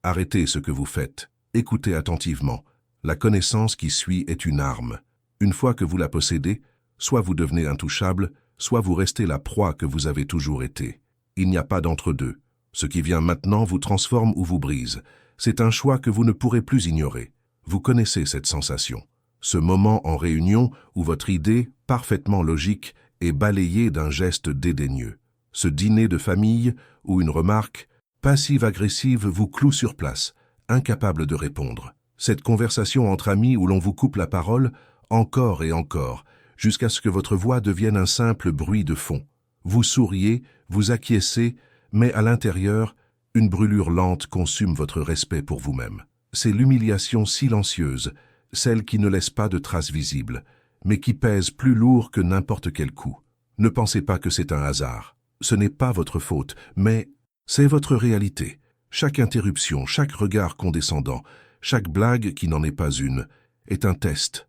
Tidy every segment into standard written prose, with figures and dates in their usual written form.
Arrêtez ce que vous faites. Écoutez attentivement. La connaissance qui suit est une arme. Une fois que vous la possédez, soit vous devenez intouchable, soit vous restez la proie que vous avez toujours été. Il n'y a pas d'entre-deux. Ce qui vient maintenant vous transforme ou vous brise. C'est un choix que vous ne pourrez plus ignorer. Vous connaissez cette sensation. Ce moment en réunion où votre idée, parfaitement logique, est balayée d'un geste dédaigneux. Ce dîner de famille où une remarque passive-agressive vous cloue sur place, incapable de répondre. Cette conversation entre amis où l'on vous coupe la parole, encore et encore, jusqu'à ce que votre voix devienne un simple bruit de fond. Vous souriez, vous acquiescez, mais à l'intérieur, une brûlure lente consume votre respect pour vous-même. C'est l'humiliation silencieuse, celle qui ne laisse pas de traces visibles, mais qui pèse plus lourd que n'importe quel coup. Ne pensez pas que c'est un hasard. Ce n'est pas votre faute, mais c'est votre réalité. Chaque interruption, chaque regard condescendant, chaque blague qui n'en est pas une, est un test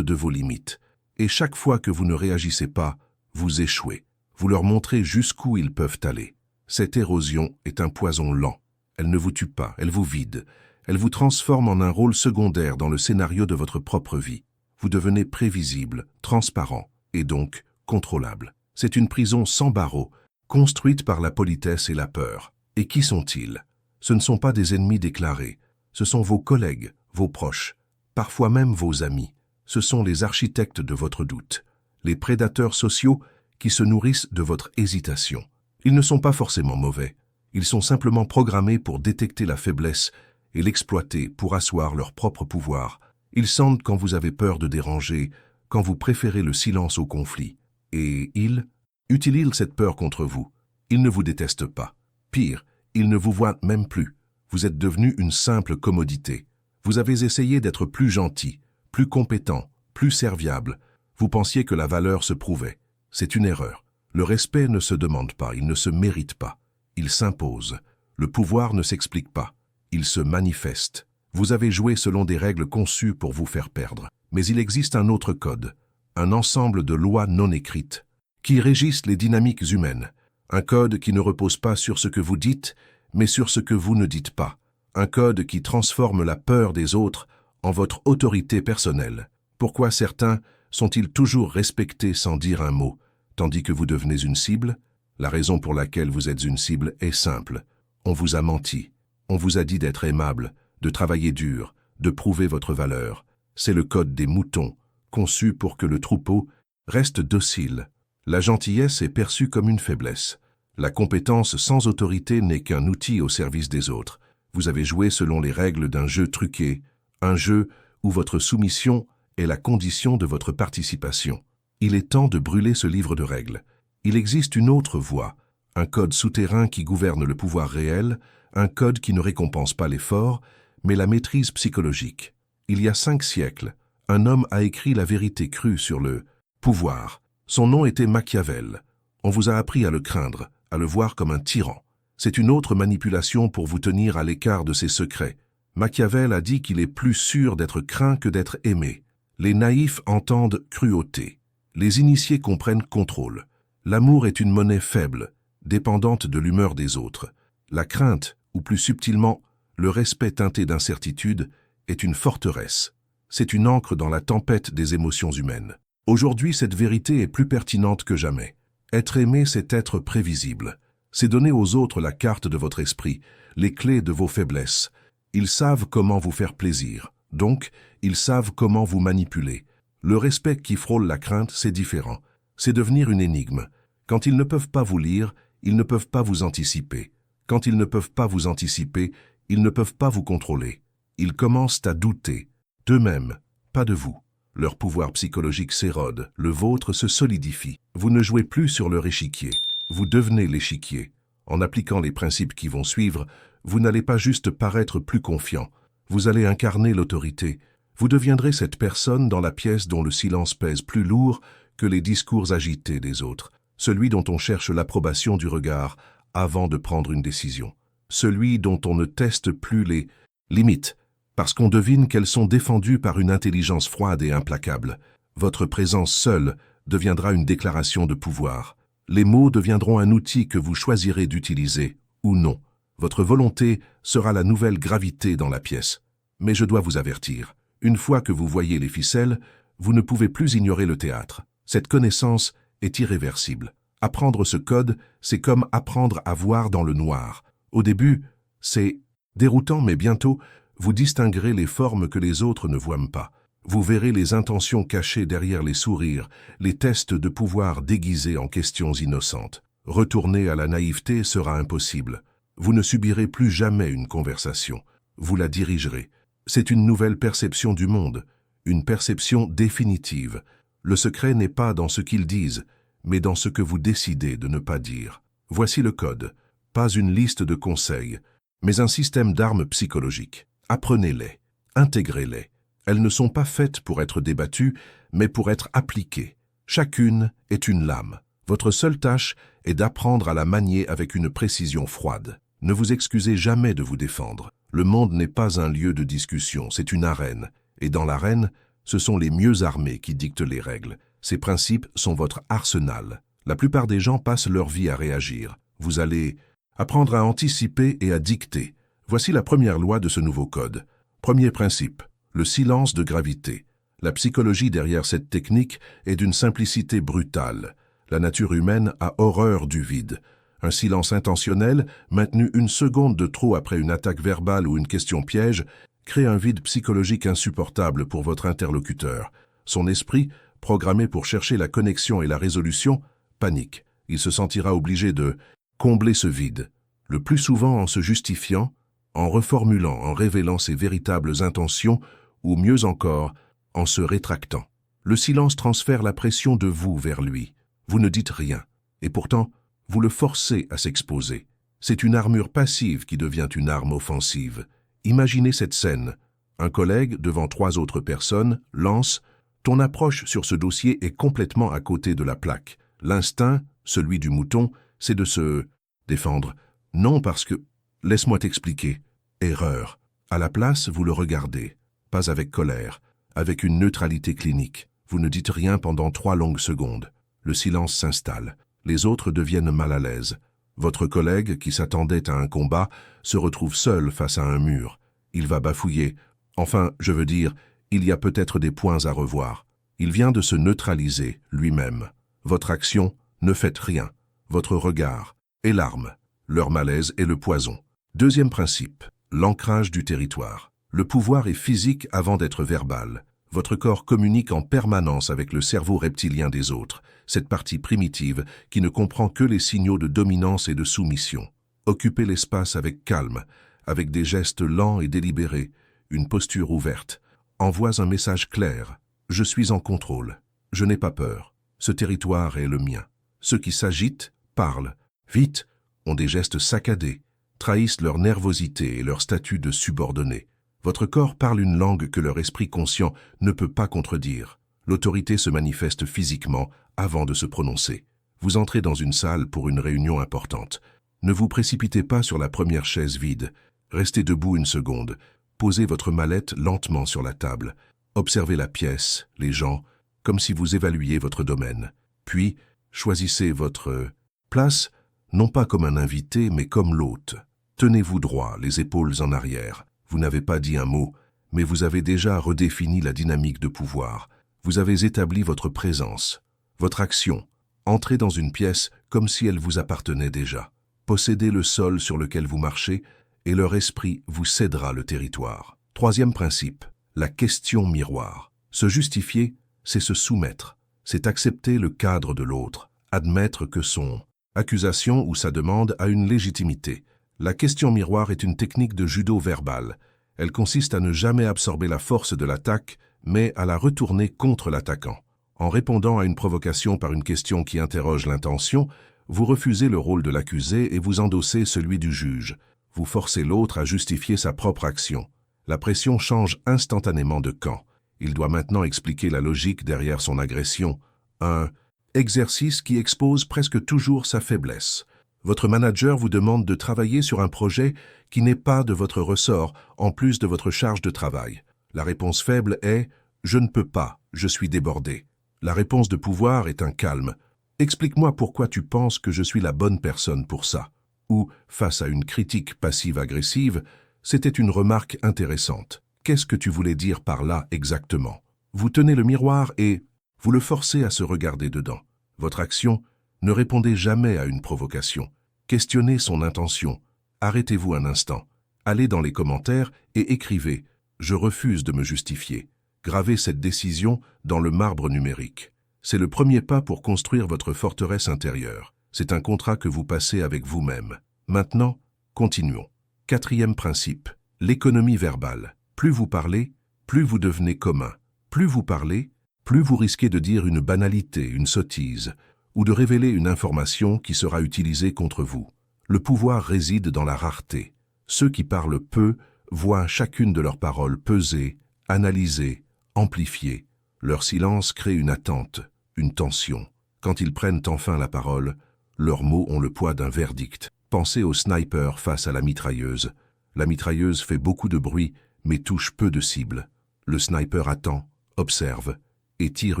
de vos limites. Et chaque fois que vous ne réagissez pas, vous échouez. Vous leur montrez jusqu'où ils peuvent aller. Cette érosion est un poison lent. Elle ne vous tue pas, elle vous vide. Elle vous transforme en un rôle secondaire dans le scénario de votre propre vie. Vous devenez prévisible, transparent et donc contrôlable. C'est une prison sans barreaux, construite par la politesse et la peur. Et qui sont-ils? Ce ne sont pas des ennemis déclarés. Ce sont vos collègues, vos proches, parfois même vos amis. Ce sont les architectes de votre doute, les prédateurs sociaux qui se nourrissent de votre hésitation. Ils ne sont pas forcément mauvais. Ils sont simplement programmés pour détecter la faiblesse et l'exploiter pour asseoir leur propre pouvoir. Ils sentent quand vous avez peur de déranger, quand vous préférez le silence au conflit. Et ils utilisent cette peur contre vous. Ils ne vous détestent pas. Pire, ils ne vous voient même plus. Vous êtes devenu une simple commodité. Vous avez essayé d'être plus gentil, plus compétent, plus serviable. Vous pensiez que la valeur se prouvait. C'est une erreur. Le respect ne se demande pas, il ne se mérite pas. Il s'impose. Le pouvoir ne s'explique pas. Il se manifeste. Vous avez joué selon des règles conçues pour vous faire perdre. Mais il existe un autre code, un ensemble de lois non écrites, qui régissent les dynamiques humaines. Un code qui ne repose pas sur ce que vous dites, mais sur ce que vous ne dites pas. Un code qui transforme la peur des autres en votre autorité personnelle. Pourquoi certains sont-ils toujours respectés sans dire un mot, tandis que vous devenez une cible? La raison pour laquelle vous êtes une cible est simple. On vous a menti. On vous a dit d'être aimable, de travailler dur, de prouver votre valeur. C'est le code des moutons, conçu pour que le troupeau reste docile. La gentillesse est perçue comme une faiblesse. La compétence sans autorité n'est qu'un outil au service des autres. Vous avez joué selon les règles d'un jeu truqué, un jeu où votre soumission est la condition de votre participation. Il est temps de brûler ce livre de règles. Il existe une autre voie, un code souterrain qui gouverne le pouvoir réel, un code qui ne récompense pas l'effort, mais la maîtrise psychologique. Il y a 5 siècles, un homme a écrit la vérité crue sur le pouvoir. Son nom était Machiavel. On vous a appris à le craindre, à le voir comme un tyran. C'est une autre manipulation pour vous tenir à l'écart de ses secrets. Machiavel a dit qu'il est plus sûr d'être craint que d'être aimé. Les naïfs entendent cruauté. Les initiés comprennent contrôle. L'amour est une monnaie faible, dépendante de l'humeur des autres. La crainte, ou plus subtilement, le respect teinté d'incertitude, est une forteresse. C'est une ancre dans la tempête des émotions humaines. Aujourd'hui, cette vérité est plus pertinente que jamais. Être aimé, c'est être prévisible. C'est donner aux autres la carte de votre esprit, les clés de vos faiblesses. Ils savent comment vous faire plaisir. Donc, ils savent comment vous manipuler. Le respect qui frôle la crainte, c'est différent. C'est devenir une énigme. Quand ils ne peuvent pas vous lire, ils ne peuvent pas vous anticiper. Quand ils ne peuvent pas vous anticiper, ils ne peuvent pas vous contrôler. Ils commencent à douter, d'eux-mêmes, pas de vous. Leur pouvoir psychologique s'érode, le vôtre se solidifie. Vous ne jouez plus sur leur échiquier, vous devenez l'échiquier. En appliquant les principes qui vont suivre, vous n'allez pas juste paraître plus confiant, vous allez incarner l'autorité. Vous deviendrez cette personne dans la pièce dont le silence pèse plus lourd que les discours agités des autres, celui dont on cherche l'approbation du regard avant de prendre une décision, celui dont on ne teste plus les limites, parce qu'on devine qu'elles sont défendues par une intelligence froide et implacable. Votre présence seule deviendra une déclaration de pouvoir. Les mots deviendront un outil que vous choisirez d'utiliser ou non. Votre volonté sera la nouvelle gravité dans la pièce. Mais je dois vous avertir, une fois que vous voyez les ficelles, vous ne pouvez plus ignorer le théâtre. Cette connaissance est irréversible. Apprendre ce code, c'est comme apprendre à voir dans le noir. Au début, c'est déroutant, mais bientôt, vous distinguerez les formes que les autres ne voient pas. Vous verrez les intentions cachées derrière les sourires, les tests de pouvoir déguisés en questions innocentes. Retourner à la naïveté sera impossible. Vous ne subirez plus jamais une conversation. Vous la dirigerez. C'est une nouvelle perception du monde, une perception définitive. Le secret n'est pas dans ce qu'ils disent, mais dans ce que vous décidez de ne pas dire. Voici le code. Pas une liste de conseils, mais un système d'armes psychologiques. Apprenez-les, intégrez-les. Elles ne sont pas faites pour être débattues, mais pour être appliquées. Chacune est une lame. Votre seule tâche est d'apprendre à la manier avec une précision froide. Ne vous excusez jamais de vous défendre. Le monde n'est pas un lieu de discussion, c'est une arène. Et dans l'arène, ce sont les mieux armés qui dictent les règles. Ces principes sont votre arsenal. La plupart des gens passent leur vie à réagir. Vous allez apprendre à anticiper et à dicter. Voici la première loi de ce nouveau code. Premier principe. Le silence de gravité. La psychologie derrière cette technique est d'une simplicité brutale. La nature humaine a horreur du vide. Un silence intentionnel, maintenu une seconde de trop après une attaque verbale ou une question piège, crée un vide psychologique insupportable pour votre interlocuteur. Son esprit, programmé pour chercher la connexion et la résolution, panique. Il se sentira obligé de combler ce vide, le plus souvent en se justifiant, en reformulant, en révélant ses véritables intentions, ou mieux encore, en se rétractant. Le silence transfère la pression de vous vers lui. Vous ne dites rien, et pourtant, vous le forcez à s'exposer. C'est une armure passive qui devient une arme offensive. Imaginez cette scène. Un collègue, devant 3 autres personnes, lance « Ton approche sur ce dossier est complètement à côté de la plaque. L'instinct, celui du mouton, c'est de se défendre. Non parce que... Laisse-moi t'expliquer. Erreur. À la place, vous le regardez. Pas avec colère, avec une neutralité clinique. Vous ne dites rien pendant 3 longues secondes. Le silence s'installe. Les autres deviennent mal à l'aise. Votre collègue, qui s'attendait à un combat, se retrouve seul face à un mur. Il va bafouiller. Enfin, je veux dire, il y a peut-être des points à revoir. Il vient de se neutraliser lui-même. Votre action, ne faites rien. Votre regard est l'arme. Leur malaise est le poison. Deuxième principe, l'ancrage du territoire. Le pouvoir est physique avant d'être verbal. Votre corps communique en permanence avec le cerveau reptilien des autres, cette partie primitive qui ne comprend que les signaux de dominance et de soumission. Occupez l'espace avec calme, avec des gestes lents et délibérés, une posture ouverte. Envoie un message clair. Je suis en contrôle. Je n'ai pas peur. Ce territoire est le mien. Ceux qui s'agitent, parlent, vite, ont des gestes saccadés, trahissent leur nervosité et leur statut de subordonné. Votre corps parle une langue que leur esprit conscient ne peut pas contredire. L'autorité se manifeste physiquement avant de se prononcer. Vous entrez dans une salle pour une réunion importante. Ne vous précipitez pas sur la première chaise vide. Restez debout une seconde. Posez votre mallette lentement sur la table. Observez la pièce, les gens, comme si vous évaluiez votre domaine. Puis, choisissez votre place, non pas comme un invité, mais comme l'hôte. Tenez-vous droit, les épaules en arrière. Vous n'avez pas dit un mot, mais vous avez déjà redéfini la dynamique de pouvoir. Vous avez établi votre présence, votre action. Entrez dans une pièce comme si elle vous appartenait déjà. Possédez le sol sur lequel vous marchez et leur esprit vous cédera le territoire. Troisième principe, la question miroir. Se justifier, c'est se soumettre. C'est accepter le cadre de l'autre, admettre que son accusation ou sa demande a une légitimité. La question miroir est une technique de judo verbal. Elle consiste à ne jamais absorber la force de l'attaque, mais à la retourner contre l'attaquant. En répondant à une provocation par une question qui interroge l'intention, vous refusez le rôle de l'accusé et vous endossez celui du juge. Vous forcez l'autre à justifier sa propre action. La pression change instantanément de camp. Il doit maintenant expliquer la logique derrière son agression. Un exercice qui expose presque toujours sa faiblesse. Votre manager vous demande de travailler sur un projet qui n'est pas de votre ressort, en plus de votre charge de travail. La réponse faible est « Je ne peux pas, je suis débordé ». La réponse de pouvoir est un calme. « Explique-moi pourquoi tu penses que je suis la bonne personne pour ça ». Ou, face à une critique passive-agressive, c'était une remarque intéressante. Qu'est-ce que tu voulais dire par là exactement? Vous tenez le miroir et vous le forcez à se regarder dedans. Votre action, ne répondez jamais à une provocation. Questionnez son intention. Arrêtez-vous un instant. Allez dans les commentaires et écrivez « Je refuse de me justifier ». Gravez cette décision dans le marbre numérique. C'est le premier pas pour construire votre forteresse intérieure. C'est un contrat que vous passez avec vous-même. Maintenant, continuons. 4e principe, l'économie verbale. Plus vous parlez, plus vous devenez commun. Plus vous parlez, plus vous risquez de dire une banalité, une sottise, ou de révéler une information qui sera utilisée contre vous. Le pouvoir réside dans la rareté. Ceux qui parlent peu voient chacune de leurs paroles pesées, analysées, amplifiées. Leur silence crée une attente, une tension. Quand ils prennent enfin la parole, leurs mots ont le poids d'un verdict. Pensez au sniper face à la mitrailleuse. La mitrailleuse fait beaucoup de bruit, mais touche peu de cibles. Le sniper attend, observe, et tire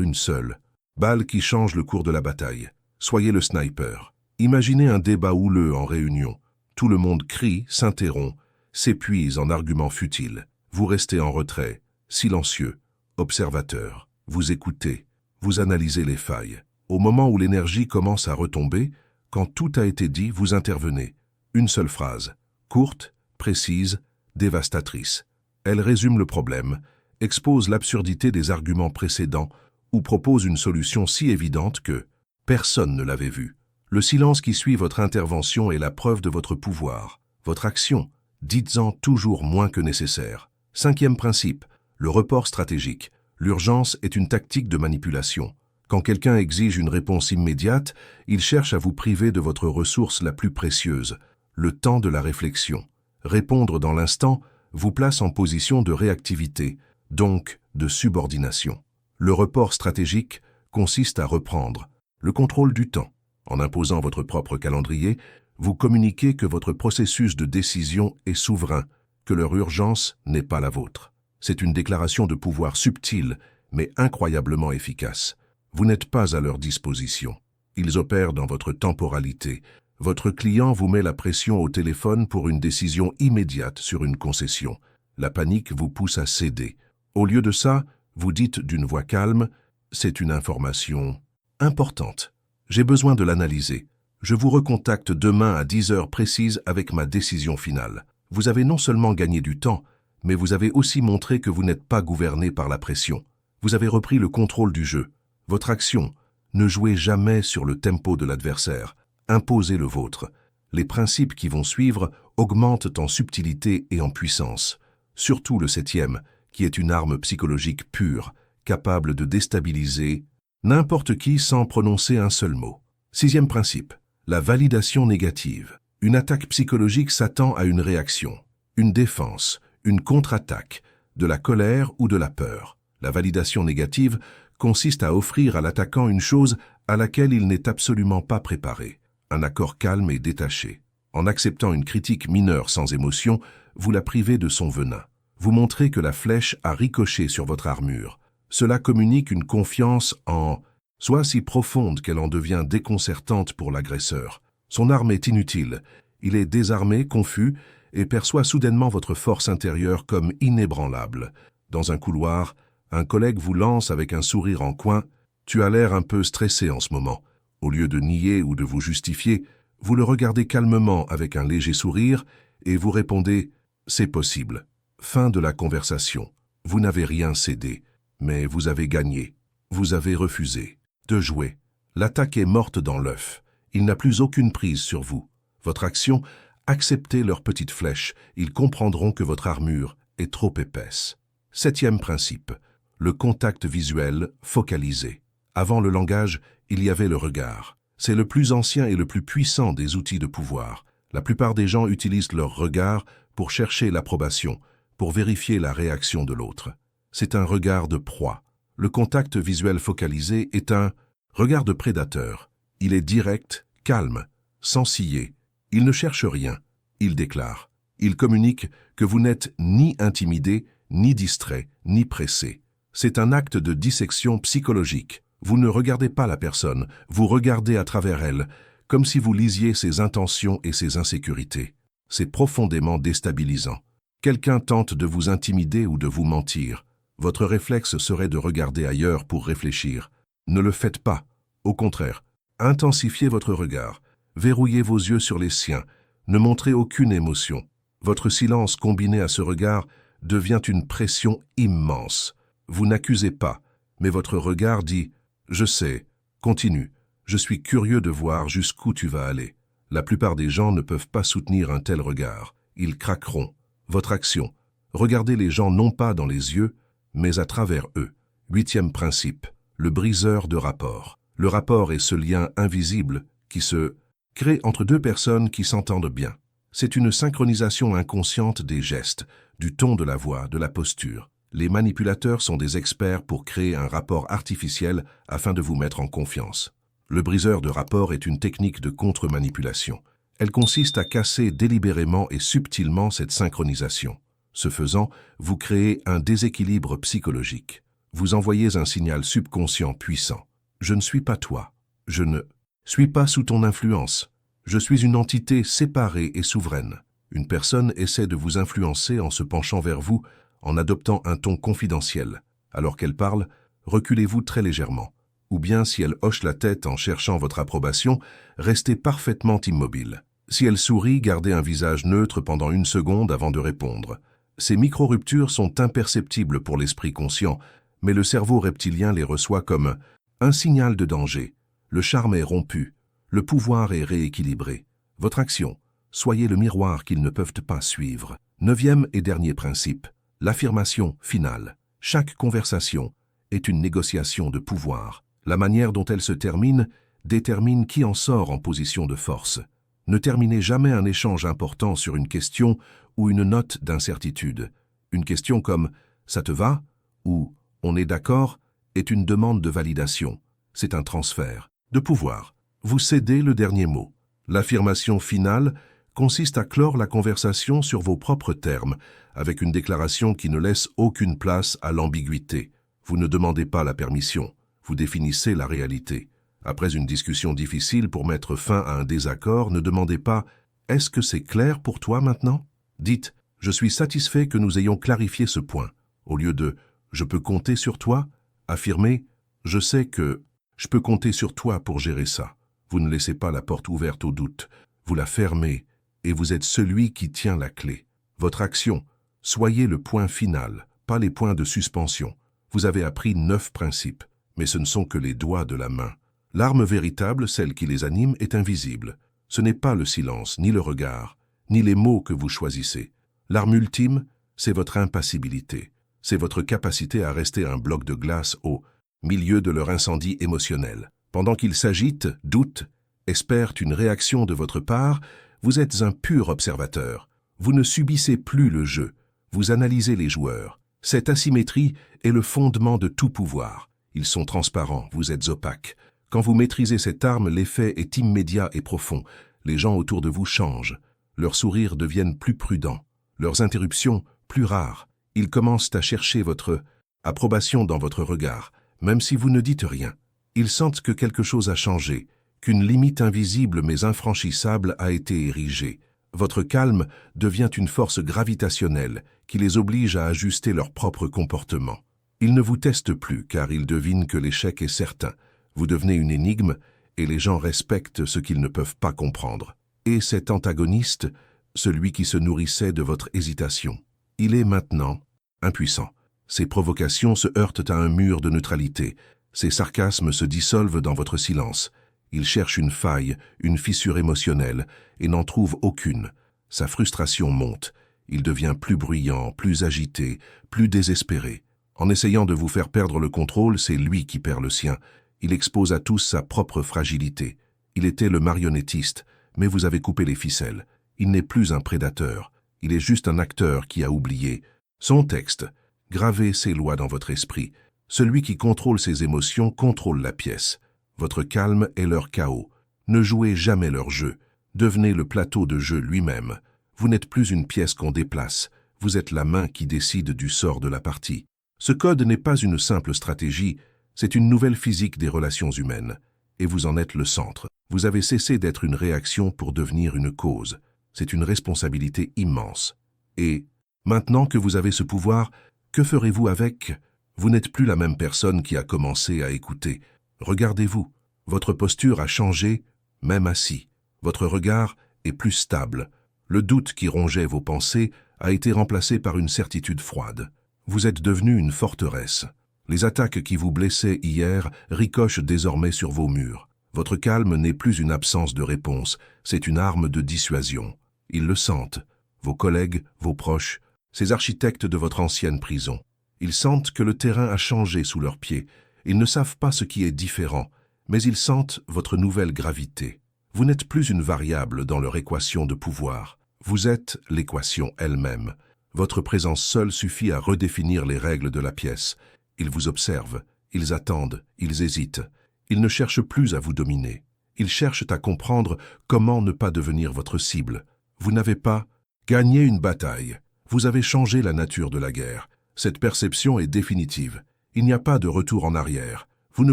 une seule. Balle qui change le cours de la bataille. Soyez le sniper. Imaginez un débat houleux en réunion. Tout le monde crie, s'interrompt, s'épuise en arguments futiles. Vous restez en retrait, silencieux, observateur. Vous écoutez, vous analysez les failles. Au moment où l'énergie commence à retomber, quand tout a été dit, vous intervenez. Une seule phrase, courte, précise, dévastatrice. Elle résume le problème, expose l'absurdité des arguments précédents ou propose une solution si évidente que personne ne l'avait vue. Le silence qui suit votre intervention est la preuve de votre pouvoir. Votre action, dites-en toujours moins que nécessaire. 5e principe, le report stratégique. L'urgence est une tactique de manipulation. Quand quelqu'un exige une réponse immédiate, il cherche à vous priver de votre ressource la plus précieuse, le temps de la réflexion. Répondre dans l'instant vous place en position de réactivité, donc de subordination. Le report stratégique consiste à reprendre le contrôle du temps. En imposant votre propre calendrier, vous communiquez que votre processus de décision est souverain, que leur urgence n'est pas la vôtre. C'est une déclaration de pouvoir subtile, mais incroyablement efficace. Vous n'êtes pas à leur disposition. Ils opèrent dans votre temporalité. Votre client vous met la pression au téléphone pour une décision immédiate sur une concession. La panique vous pousse à céder. Au lieu de ça, vous dites d'une voix calme « C'est une information importante. J'ai besoin de l'analyser. Je vous recontacte demain à 10 heures précises avec ma décision finale. » Vous avez non seulement gagné du temps, mais vous avez aussi montré que vous n'êtes pas gouverné par la pression. Vous avez repris le contrôle du jeu. Votre action, ne jouez jamais sur le tempo de l'adversaire. Imposez le vôtre. Les principes qui vont suivre augmentent en subtilité et en puissance. Surtout le 7e, qui est une arme psychologique pure, capable de déstabiliser n'importe qui sans prononcer un seul mot. 6e principe, la validation négative. Une attaque psychologique s'attend à une réaction, une défense, une contre-attaque, de la colère ou de la peur. La validation négative consiste à offrir à l'attaquant une chose à laquelle il n'est absolument pas préparé, un accord calme et détaché. En acceptant une critique mineure sans émotion, vous la privez de son venin. Vous montrez que la flèche a ricoché sur votre armure. Cela communique une confiance en soit si profonde qu'elle en devient déconcertante pour l'agresseur. Son arme est inutile. Il est désarmé, confus, et perçoit soudainement votre force intérieure comme inébranlable. Dans un couloir, un collègue vous lance avec un sourire en coin « Tu as l'air un peu stressé en ce moment ». Au lieu de nier ou de vous justifier, vous le regardez calmement avec un léger sourire et vous répondez « C'est possible ». Fin de la conversation. Vous n'avez rien cédé, mais vous avez gagné. Vous avez refusé de jouer. L'attaque est morte dans l'œuf. Il n'a plus aucune prise sur vous. Votre action, acceptez leurs petites flèches. Ils comprendront que votre armure est trop épaisse. 7e principe, le contact visuel focalisé. Avant le langage, il y avait le regard. C'est le plus ancien et le plus puissant des outils de pouvoir. La plupart des gens utilisent leur regard pour chercher l'approbation, pour vérifier la réaction de l'autre. C'est un regard de proie. Le contact visuel focalisé est un regard de prédateur. Il est direct, calme, sans ciller. Il ne cherche rien. Il déclare. Il communique que vous n'êtes ni intimidé, ni distrait, ni pressé. C'est un acte de dissection psychologique. Vous ne regardez pas la personne, vous regardez à travers elle, comme si vous lisiez ses intentions et ses insécurités. C'est profondément déstabilisant. Quelqu'un tente de vous intimider ou de vous mentir. Votre réflexe serait de regarder ailleurs pour réfléchir. Ne le faites pas. Au contraire, intensifiez votre regard. Verrouillez vos yeux sur les siens. Ne montrez aucune émotion. Votre silence combiné à ce regard devient une pression immense. Vous n'accusez pas, mais votre regard dit « Je sais, continue, je suis curieux de voir jusqu'où tu vas aller ». La plupart des gens ne peuvent pas soutenir un tel regard. Ils craqueront. Votre action. Regardez les gens non pas dans les yeux, mais à travers eux. 8e principe, le briseur de rapport. Le rapport est ce lien invisible qui se crée entre deux personnes qui s'entendent bien. C'est une synchronisation inconsciente des gestes, du ton de la voix, de la posture. Les manipulateurs sont des experts pour créer un rapport artificiel afin de vous mettre en confiance. Le briseur de rapport est une technique de contre-manipulation. Elle consiste à casser délibérément et subtilement cette synchronisation. Ce faisant, vous créez un déséquilibre psychologique. Vous envoyez un signal subconscient puissant. Je ne suis pas toi. Je ne suis pas sous ton influence. Je suis une entité séparée et souveraine. Une personne essaie de vous influencer en se penchant vers vous, en adoptant un ton confidentiel. Alors qu'elle parle, reculez-vous très légèrement. Ou bien, si elle hoche la tête en cherchant votre approbation, restez parfaitement immobile. Si elle sourit, gardez un visage neutre pendant 1 seconde avant de répondre. Ces micro-ruptures sont imperceptibles pour l'esprit conscient, mais le cerveau reptilien les reçoit comme un signal de danger. Le charme est rompu, le pouvoir est rééquilibré. Votre action, soyez le miroir qu'ils ne peuvent pas suivre. 9e et dernier principe, l'affirmation finale. Chaque conversation est une négociation de pouvoir. La manière dont elle se termine détermine qui en sort en position de force. Ne terminez jamais un échange important sur une question ou une note d'incertitude. Une question comme « ça te va ?» ou « on est d'accord ?» est une demande de validation. C'est un transfert de pouvoir. Vous cédez le dernier mot. L'affirmation finale consiste à clore la conversation sur vos propres termes, avec une déclaration qui ne laisse aucune place à l'ambiguïté. Vous ne demandez pas la permission. Vous définissez la réalité. Après une discussion difficile pour mettre fin à un désaccord, ne demandez pas « Est-ce que c'est clair pour toi maintenant ?» Dites « Je suis satisfait que nous ayons clarifié ce point ». Au lieu de « Je peux compter sur toi », affirmez « Je sais que je peux compter sur toi pour gérer ça ». Vous ne laissez pas la porte ouverte au doute. Vous la fermez et vous êtes celui qui tient la clé. Votre action, soyez le point final, pas les points de suspension. Vous avez appris 9 principes. Mais ce ne sont que les doigts de la main. L'arme véritable, celle qui les anime, est invisible. Ce n'est pas le silence, ni le regard, ni les mots que vous choisissez. L'arme ultime, c'est votre impassibilité. C'est votre capacité à rester un bloc de glace au milieu de leur incendie émotionnel. Pendant qu'ils s'agitent, doutent, espèrent une réaction de votre part, vous êtes un pur observateur. Vous ne subissez plus le jeu. Vous analysez les joueurs. Cette asymétrie est le fondement de tout pouvoir. Ils sont transparents, vous êtes opaques. Quand vous maîtrisez cette arme, l'effet est immédiat et profond. Les gens autour de vous changent. Leurs sourires deviennent plus prudents. Leurs interruptions, plus rares. Ils commencent à chercher votre approbation dans votre regard, même si vous ne dites rien. Ils sentent que quelque chose a changé, qu'une limite invisible mais infranchissable a été érigée. Votre calme devient une force gravitationnelle qui les oblige à ajuster leur propre comportement. Ils ne vous testent plus car ils devinent que l'échec est certain. Vous devenez une énigme et les gens respectent ce qu'ils ne peuvent pas comprendre. Et cet antagoniste, celui qui se nourrissait de votre hésitation, il est maintenant impuissant. Ses provocations se heurtent à un mur de neutralité. Ses sarcasmes se dissolvent dans votre silence. Il cherche une faille, une fissure émotionnelle et n'en trouve aucune. Sa frustration monte. Il devient plus bruyant, plus agité, plus désespéré. En essayant de vous faire perdre le contrôle, c'est lui qui perd le sien. Il expose à tous sa propre fragilité. Il était le marionnettiste, mais vous avez coupé les ficelles. Il n'est plus un prédateur. Il est juste un acteur qui a oublié. Son texte. Gravez ces lois dans votre esprit. Celui qui contrôle ses émotions contrôle la pièce. Votre calme est leur chaos. Ne jouez jamais leur jeu. Devenez le plateau de jeu lui-même. Vous n'êtes plus une pièce qu'on déplace. Vous êtes la main qui décide du sort de la partie. Ce code n'est pas une simple stratégie, c'est une nouvelle physique des relations humaines. et vous en êtes le centre. Vous avez cessé d'être une réaction pour devenir une cause. C'est une responsabilité immense. Et, maintenant que vous avez ce pouvoir, que ferez-vous avec? Vous n'êtes plus la même personne qui a commencé à écouter. Regardez-vous. Votre posture a changé, même assis. Votre regard est plus stable. Le doute qui rongeait vos pensées a été remplacé par une certitude froide. Vous êtes devenu une forteresse. Les attaques qui vous blessaient hier ricochent désormais sur vos murs. Votre calme n'est plus une absence de réponse, c'est une arme de dissuasion. Ils le sentent, vos collègues, vos proches, ces architectes de votre ancienne prison. Ils sentent que le terrain a changé sous leurs pieds. Ils ne savent pas ce qui est différent, mais ils sentent votre nouvelle gravité. Vous n'êtes plus une variable dans leur équation de pouvoir. Vous êtes l'équation elle-même. Votre présence seule suffit à redéfinir les règles de la pièce. Ils vous observent, ils attendent, ils hésitent. Ils ne cherchent plus à vous dominer. Ils cherchent à comprendre comment ne pas devenir votre cible. Vous n'avez pas gagné une bataille. Vous avez changé la nature de la guerre. Cette perception est définitive. Il n'y a pas de retour en arrière. Vous ne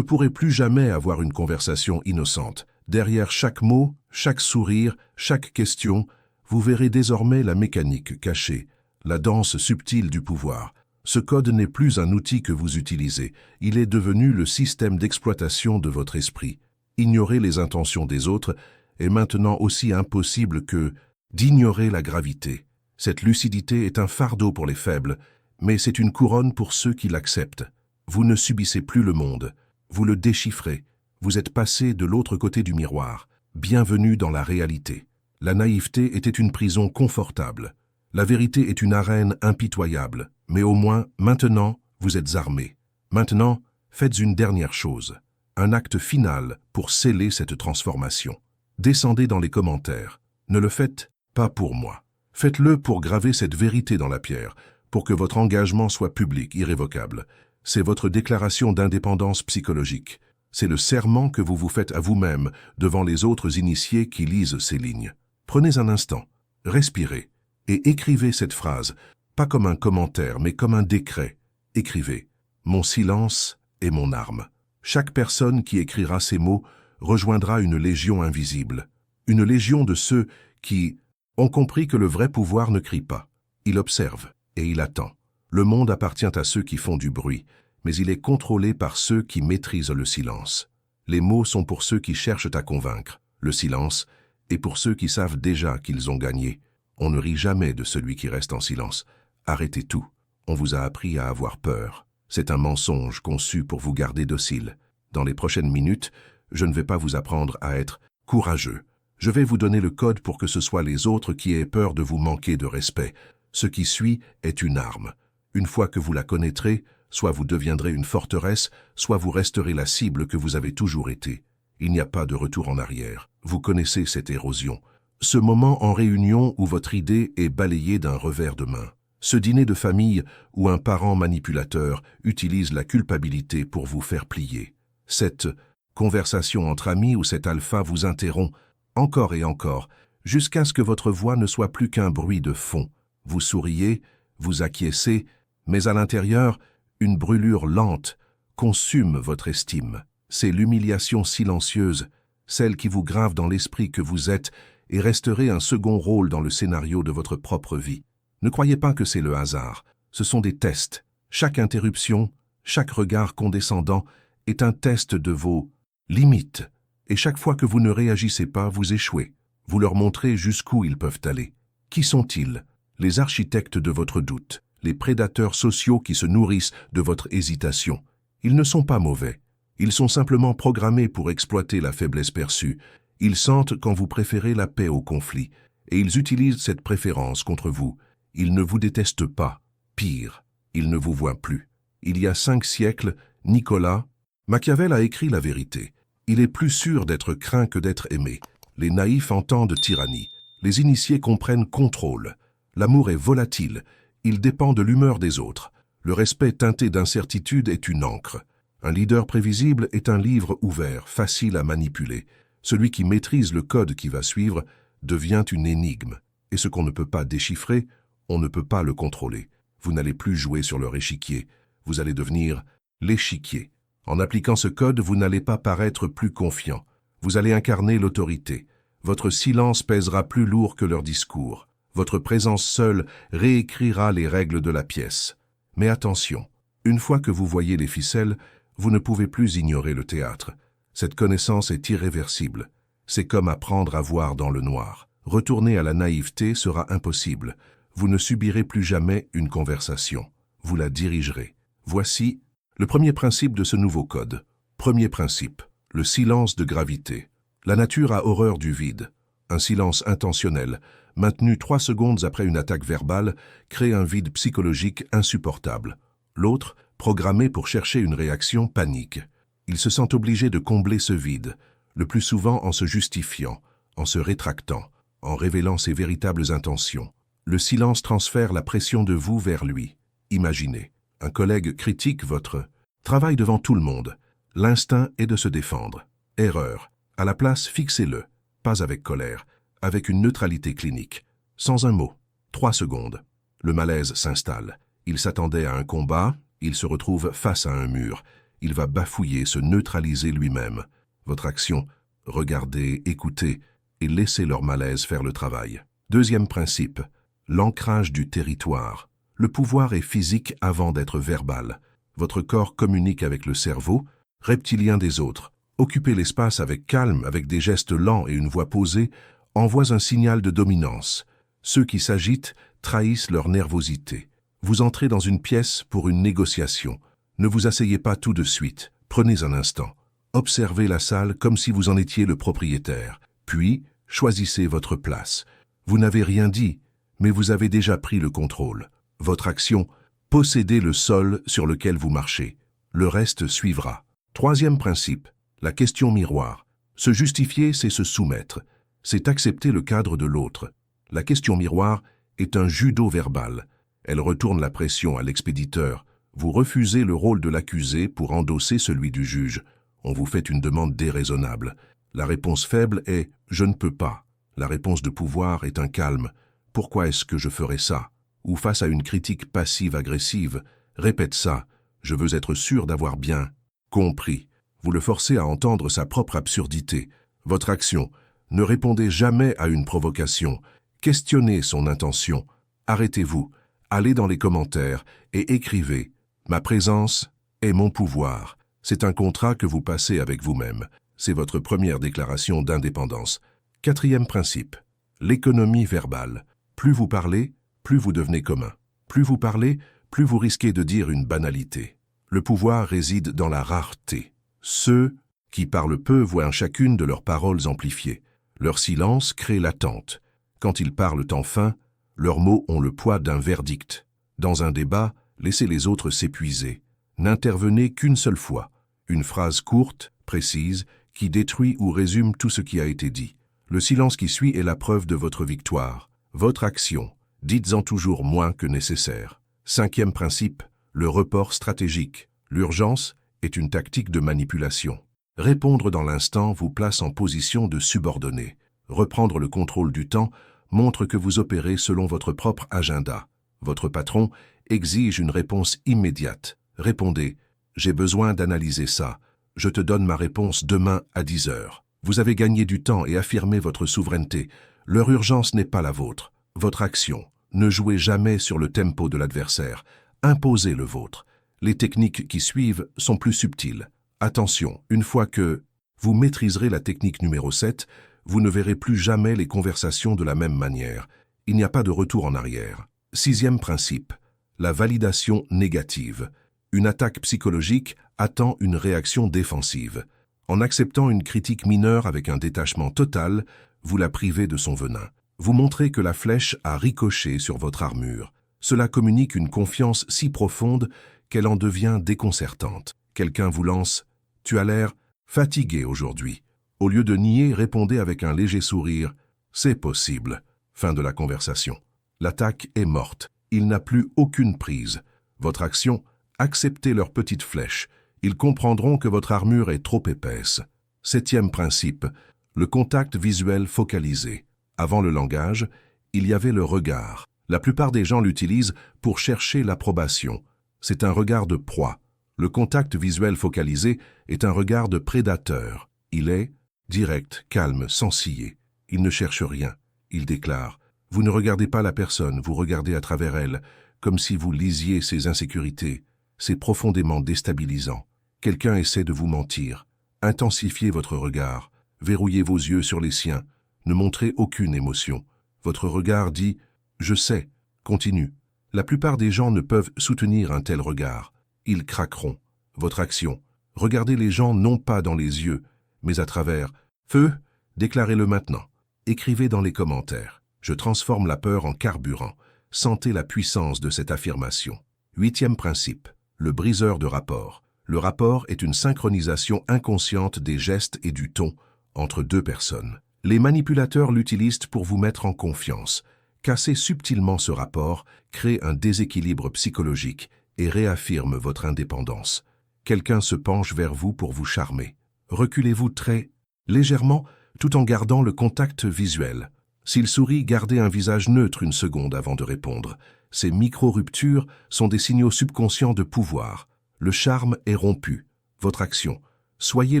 pourrez plus jamais avoir une conversation innocente. Derrière chaque mot, chaque sourire, chaque question, vous verrez désormais la mécanique cachée, la danse subtile du pouvoir. Ce code n'est plus un outil que vous utilisez, il est devenu le système d'exploitation de votre esprit. Ignorer les intentions des autres est maintenant aussi impossible que d'ignorer la gravité. Cette lucidité est un fardeau pour les faibles, mais c'est une couronne pour ceux qui l'acceptent. Vous ne subissez plus le monde, vous le déchiffrez, vous êtes passé de l'autre côté du miroir. Bienvenue dans la réalité. La naïveté était une prison confortable. La vérité est une arène impitoyable, mais au moins, maintenant, vous êtes armés. Maintenant, faites une dernière chose, un acte final pour sceller cette transformation. Descendez dans les commentaires. Ne le faites pas pour moi. Faites-le pour graver cette vérité dans la pierre, pour que votre engagement soit public, irrévocable. C'est votre déclaration d'indépendance psychologique. C'est le serment que vous vous faites à vous-même devant les autres initiés qui lisent ces lignes. Prenez un instant, respirez et écrivez cette phrase, pas comme un commentaire, mais comme un décret. Écrivez « Mon silence est mon arme ». Chaque personne qui écrira ces mots rejoindra une légion invisible, une légion de ceux qui ont compris que le vrai pouvoir ne crie pas. Il observe et il attend. Le monde appartient à ceux qui font du bruit, mais il est contrôlé par ceux qui maîtrisent le silence. Les mots sont pour ceux qui cherchent à convaincre. Le silence est pour ceux qui savent déjà qu'ils ont gagné. On ne rit jamais de celui qui reste en silence. Arrêtez tout. On vous a appris à avoir peur. C'est un mensonge conçu pour vous garder docile. Dans les prochaines minutes, je ne vais pas vous apprendre à être courageux. Je vais vous donner le code pour que ce soit les autres qui aient peur de vous manquer de respect. Ce qui suit est une arme. Une fois que vous la connaîtrez, soit vous deviendrez une forteresse, soit vous resterez la cible que vous avez toujours été. Il n'y a pas de retour en arrière. Vous connaissez cette érosion. Ce moment en réunion où votre idée est balayée d'un revers de main. Ce dîner de famille où un parent manipulateur utilise la culpabilité pour vous faire plier. Cette conversation entre amis où cet alpha vous interrompt encore et encore, jusqu'à ce que votre voix ne soit plus qu'un bruit de fond. Vous souriez, vous acquiescez, mais à l'intérieur, une brûlure lente consume votre estime. C'est l'humiliation silencieuse, celle qui vous grave dans l'esprit que vous êtes et resterez un second rôle dans le scénario de votre propre vie. Ne croyez pas que c'est le hasard, ce sont des tests. Chaque interruption, chaque regard condescendant est un test de vos limites. Et chaque fois que vous ne réagissez pas, vous échouez. Vous leur montrez jusqu'où ils peuvent aller. Qui sont-ils? Les architectes de votre doute, les prédateurs sociaux qui se nourrissent de votre hésitation. Ils ne sont pas mauvais. Ils sont simplement programmés pour exploiter la faiblesse perçue. Ils sentent quand vous préférez la paix au conflit, et ils utilisent cette préférence contre vous. Ils ne vous détestent pas. Pire, ils ne vous voient plus. Il y a 5 siècles, Nicolas Machiavel a écrit la vérité. Il est plus sûr d'être craint que d'être aimé. Les naïfs entendent tyrannie. Les initiés comprennent contrôle. L'amour est volatile. Il dépend de l'humeur des autres. Le respect teinté d'incertitude est une encre. Un leader prévisible est un livre ouvert, facile à manipuler. Celui qui maîtrise le code qui va suivre devient une énigme. Et ce qu'on ne peut pas déchiffrer, on ne peut pas le contrôler. Vous n'allez plus jouer sur leur échiquier. Vous allez devenir l'échiquier. En appliquant ce code, vous n'allez pas paraître plus confiant. Vous allez incarner l'autorité. Votre silence pèsera plus lourd que leur discours. Votre présence seule réécrira les règles de la pièce. Mais attention, une fois que vous voyez les ficelles, vous ne pouvez plus ignorer le théâtre. Cette connaissance est irréversible. C'est comme apprendre à voir dans le noir. Retourner à la naïveté sera impossible. Vous ne subirez plus jamais une conversation. Vous la dirigerez. Voici le premier principe de ce nouveau code. Premier principe, le silence de gravité. La nature a horreur du vide. Un silence intentionnel, maintenu 3 secondes après une attaque verbale, crée un vide psychologique insupportable. L'autre, programmé pour chercher une réaction, panique. Il se sent obligé de combler ce vide, le plus souvent en se justifiant, en se rétractant, en révélant ses véritables intentions. Le silence transfère la pression de vous vers lui. Imaginez, un collègue critique votre travail devant tout le monde. L'instinct est de se défendre. Erreur. À la place, fixez-le, pas avec colère, avec une neutralité clinique, sans un mot. 3 secondes. Le malaise s'installe. Il s'attendait à un combat, il se retrouve face à un mur. Il va bafouiller, se neutraliser lui-même. Votre action, regardez, écoutez et laissez leur malaise faire le travail. Deuxième principe, l'ancrage du territoire. Le pouvoir est physique avant d'être verbal. Votre corps communique avec le cerveau, reptilien des autres. Occuper l'espace avec calme, avec des gestes lents et une voix posée, envoie un signal de dominance. Ceux qui s'agitent trahissent leur nervosité. Vous entrez dans une pièce pour une négociation. Ne vous asseyez pas tout de suite. Prenez un instant. Observez la salle comme si vous en étiez le propriétaire. Puis, choisissez votre place. Vous n'avez rien dit, mais vous avez déjà pris le contrôle. Votre action, possédez le sol sur lequel vous marchez. Le reste suivra. Troisième principe, la question miroir. Se justifier, c'est se soumettre. C'est accepter le cadre de l'autre. La question miroir est un judo verbal. Elle retourne la pression à l'expéditeur. Vous refusez le rôle de l'accusé pour endosser celui du juge. On vous fait une demande déraisonnable. La réponse faible est « je ne peux pas ». La réponse de pouvoir est un calme « pourquoi est-ce que je ferais ça ?» Ou face à une critique passive-agressive, répète ça « je veux être sûr d'avoir bien compris ». Vous le forcez à entendre sa propre absurdité. Votre action, ne répondez jamais à une provocation. Questionnez son intention. Arrêtez-vous, allez dans les commentaires et écrivez « ma présence est mon pouvoir ». C'est un contrat que vous passez avec vous-même. C'est votre première déclaration d'indépendance. Quatrième principe, l'économie verbale. Plus vous parlez, plus vous devenez commun. Plus vous parlez, plus vous risquez de dire une banalité. Le pouvoir réside dans la rareté. Ceux qui parlent peu voient chacune de leurs paroles amplifiées. Leur silence crée l'attente. Quand ils parlent enfin, leurs mots ont le poids d'un verdict. Dans un débat, laissez les autres s'épuiser. N'intervenez qu'une seule fois. Une phrase courte, précise, qui détruit ou résume tout ce qui a été dit. Le silence qui suit est la preuve de votre victoire. Votre action, dites-en toujours moins que nécessaire. Cinquième principe, le report stratégique. L'urgence est une tactique de manipulation. Répondre dans l'instant vous place en position de subordonné. Reprendre le contrôle du temps montre que vous opérez selon votre propre agenda. Votre patron exige une réponse immédiate. Répondez « J'ai besoin d'analyser ça. Je te donne ma réponse demain à 10 heures. » Vous avez gagné du temps et affirmé votre souveraineté. Leur urgence n'est pas la vôtre. Votre action. Ne jouez jamais sur le tempo de l'adversaire. Imposez le vôtre. Les techniques qui suivent sont plus subtiles. Attention, une fois que vous maîtriserez la technique numéro 7, vous ne verrez plus jamais les conversations de la même manière. Il n'y a pas de retour en arrière. Sixième principe, la validation négative. Une attaque psychologique attend une réaction défensive. En acceptant une critique mineure avec un détachement total, vous la privez de son venin. Vous montrez que la flèche a ricoché sur votre armure. Cela communique une confiance si profonde qu'elle en devient déconcertante. Quelqu'un vous lance « Tu as l'air fatigué aujourd'hui ». Au lieu de nier, répondez avec un léger sourire « C'est possible ». Fin de la conversation. L'attaque est morte. Il n'a plus aucune prise. Votre action, acceptez leurs petites flèches. Ils comprendront que votre armure est trop épaisse. Septième principe, le contact visuel focalisé. Avant le langage, il y avait le regard. La plupart des gens l'utilisent pour chercher l'approbation. C'est un regard de proie. Le contact visuel focalisé est un regard de prédateur. Il est direct, calme, sans ciller. Il ne cherche rien. Il déclare « Vous ne regardez pas la personne, vous regardez à travers elle, comme si vous lisiez ses insécurités. C'est profondément déstabilisant. Quelqu'un essaie de vous mentir. Intensifiez votre regard. Verrouillez vos yeux sur les siens. Ne montrez aucune émotion. Votre regard dit « Je sais ». Continue. La plupart des gens ne peuvent soutenir un tel regard. Ils craqueront. Votre action. Regardez les gens non pas dans les yeux, mais à travers. Feu, déclarez-le maintenant. Écrivez dans les commentaires. Je transforme la peur en carburant. Sentez la puissance de cette affirmation. 8e principe. Le briseur de rapport. Le rapport est une synchronisation inconsciente des gestes et du ton entre deux personnes. Les manipulateurs l'utilisent pour vous mettre en confiance. Casser subtilement ce rapport crée un déséquilibre psychologique et réaffirme votre indépendance. Quelqu'un se penche vers vous pour vous charmer. Reculez-vous très légèrement tout en gardant le contact visuel. S'il sourit, gardez un visage neutre une seconde avant de répondre. Ces micro-ruptures sont des signaux subconscients de pouvoir. Le charme est rompu. Votre action. Soyez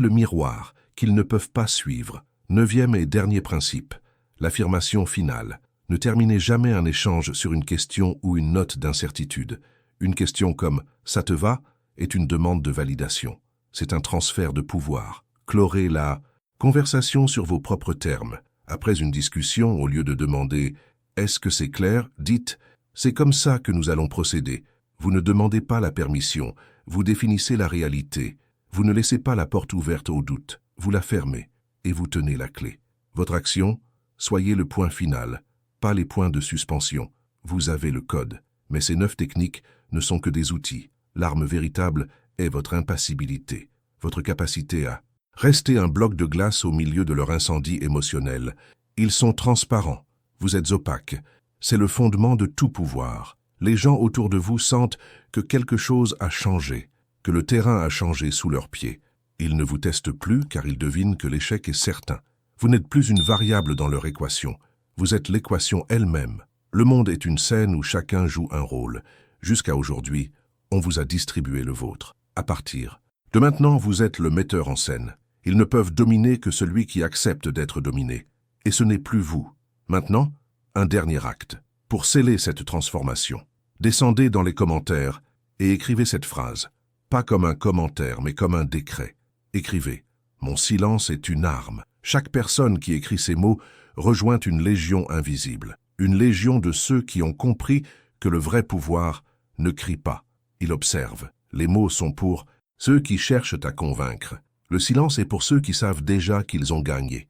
le miroir qu'ils ne peuvent pas suivre. 9e et dernier principe. L'affirmation finale. Ne terminez jamais un échange sur une question ou une note d'incertitude. Une question comme « ça te va ?» est une demande de validation. C'est un transfert de pouvoir. Clorez la conversation sur vos propres termes. Après une discussion, au lieu de demander « est-ce que c'est clair ?», dites « c'est comme ça que nous allons procéder ». Vous ne demandez pas la permission, vous définissez la réalité. Vous ne laissez pas la porte ouverte au doute, vous la fermez et vous tenez la clé. Votre action, soyez le point final, pas les points de suspension. Vous avez le code, mais ces 9 techniques ne sont que des outils. L'arme véritable est votre impassibilité, votre capacité à rester un bloc de glace au milieu de leur incendie émotionnel. Ils sont transparents, vous êtes opaques. C'est le fondement de tout pouvoir. Les gens autour de vous sentent que quelque chose a changé, que le terrain a changé sous leurs pieds. Ils ne vous testent plus car ils devinent que l'échec est certain. Vous n'êtes plus une variable dans leur équation. Vous êtes l'équation elle-même. Le monde est une scène où chacun joue un rôle. Jusqu'à aujourd'hui, on vous a distribué le vôtre. À partir de maintenant, vous êtes le metteur en scène. Ils ne peuvent dominer que celui qui accepte d'être dominé. Et ce n'est plus vous. Maintenant, un dernier acte. Pour sceller cette transformation, descendez dans les commentaires et écrivez cette phrase. Pas comme un commentaire, mais comme un décret. Écrivez « Mon silence est une arme ». Chaque personne qui écrit ces mots rejoint une légion invisible. Une légion de ceux qui ont compris que le vrai pouvoir ne crie pas. Il observe. Les mots sont pour ceux qui cherchent à convaincre. Le silence est pour ceux qui savent déjà qu'ils ont gagné.